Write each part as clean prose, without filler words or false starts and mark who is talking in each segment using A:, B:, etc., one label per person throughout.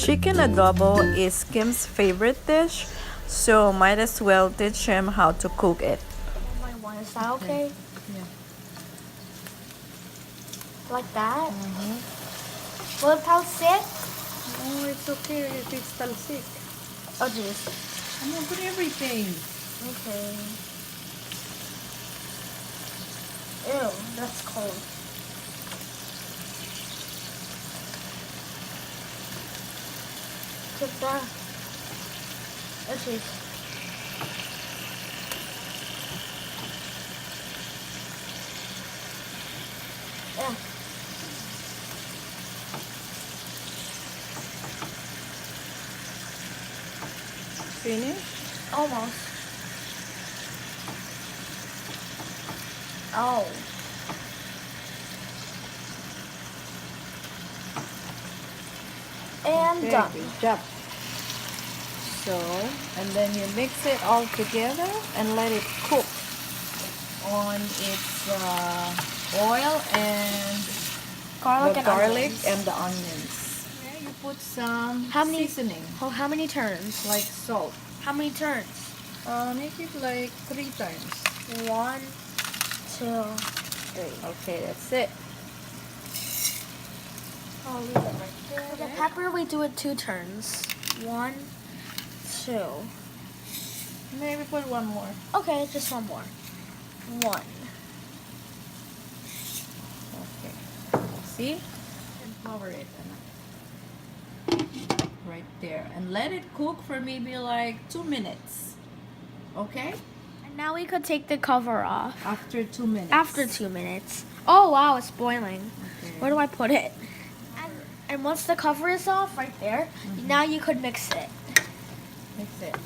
A: Chicken adobo is Kim's favorite dish, so might as well teach him how to cook it.
B: My one, is that okay?
A: Yeah.
B: Like that? Will it tell sick?
A: Oh, it's okay if it's talsik.
B: Oh jeez.
A: I'm gonna put everything.
B: Okay. Ew, that's cold. Take that. Oh jeez. Yeah.
A: Finish?
B: Almost. Oh. And
A: Okay,
B: done.
A: good job. So, and then you mix it all together and let it cook on its oil and
B: Garlic
A: the
B: and
A: garlic
B: onions.
A: and the onions. Okay, you put some seasoning,
B: How many turns?
A: like salt.
B: How many turns?
A: Make it like 3 times.
B: 1, 2, 3.
A: Okay, that's it.
B: I'll leave it right there. For the pepper, we do it 2 turns. 1, 2.
A: Maybe put one more.
B: Okay, just one more. 1.
A: Okay. See? And cover it. Right there. And let it cook for maybe like 2 minutes. Okay?
B: And now we could take the cover off.
A: After 2 minutes.
B: After 2 minutes. Oh wow, it's boiling.
A: Okay.
B: Where do I put it? And once the cover is off, right there, now you could mix it.
A: Mix it.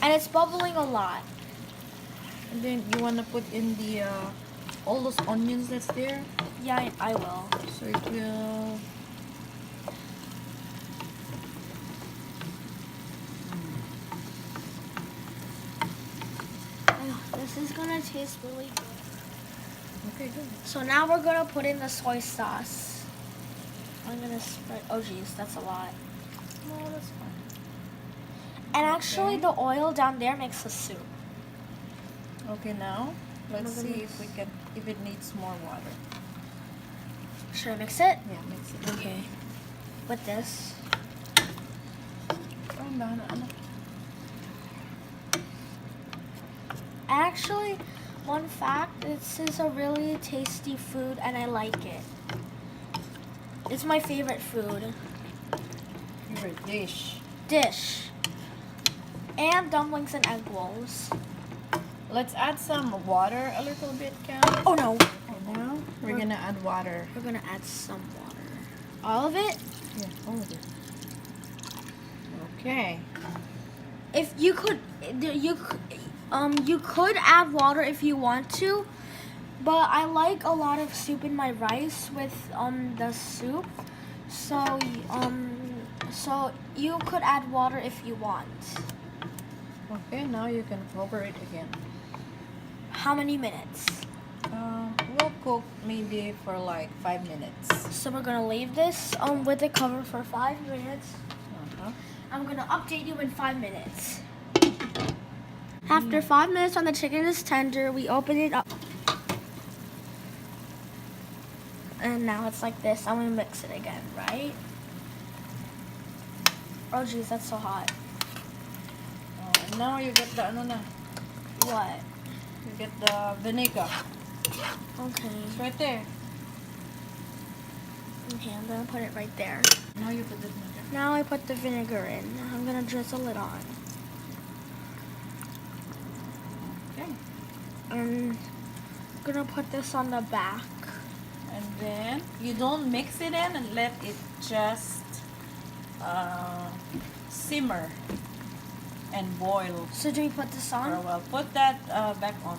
B: And it's bubbling a lot.
A: And then you want to put in the all those onions that's there.
B: Yeah, I will.
A: So it will...
B: Oh, this is gonna taste really good.
A: Okay, good.
B: So now we're gonna put in the soy sauce. I'm gonna spread. Oh geez, that's a lot.
A: No, that's fine.
B: And actually, the oil down there makes the soup.
A: Okay, now let's see if it needs more water.
B: Should I mix it?
A: Yeah, mix it.
B: Okay. With this.
A: Oh, no.
B: Actually, one fact: this is a really tasty food, and I like it. It's my favorite food.
A: Favorite
B: Dish. And dumplings and egg rolls.
A: Let's add some water a little bit, Cam.
B: Oh no.
A: Okay, now we're gonna add water.
B: We're gonna add some water. All of it?
A: Yeah, all of it. Okay.
B: If you could, you could add water if you want to, but I like a lot of soup in my rice with the soup, so you could add water if you want.
A: Okay, now you can cover it again.
B: How many minutes?
A: We'll cook maybe for like 5 minutes.
B: So we're gonna leave this with the cover for 5 minutes. I'm gonna update you in 5 minutes. After 5 minutes when the chicken is tender, we open it up. And now it's like this. I'm gonna mix it again, right? Oh geez, that's so hot.
A: And now you get the
B: What?
A: You get the vinegar.
B: Okay.
A: It's right there.
B: Okay, I'm gonna put it right there.
A: Now you put the vinegar.
B: Now I put the vinegar in. I'm gonna drizzle it on.
A: Okay.
B: I'm gonna put this on the back.
A: And then you don't mix it in and let it just simmer and boil
B: So do we put this
A: for a
B: on?
A: while. Put that back on.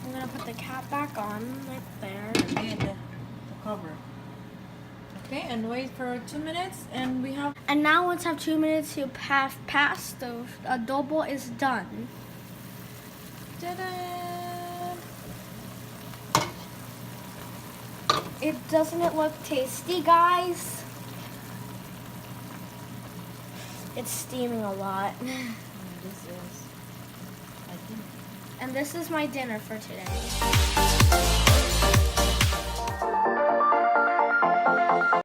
B: I'm gonna put the cap back on right there.
A: And the cover. Okay, and wait for 2 minutes, and we have.
B: And now once I have 2 minutes to pass, the adobo is done.
A: Ta-da!
B: Doesn't it look tasty, guys? It's steaming a lot.
A: This is, I think.
B: And this is my dinner for today.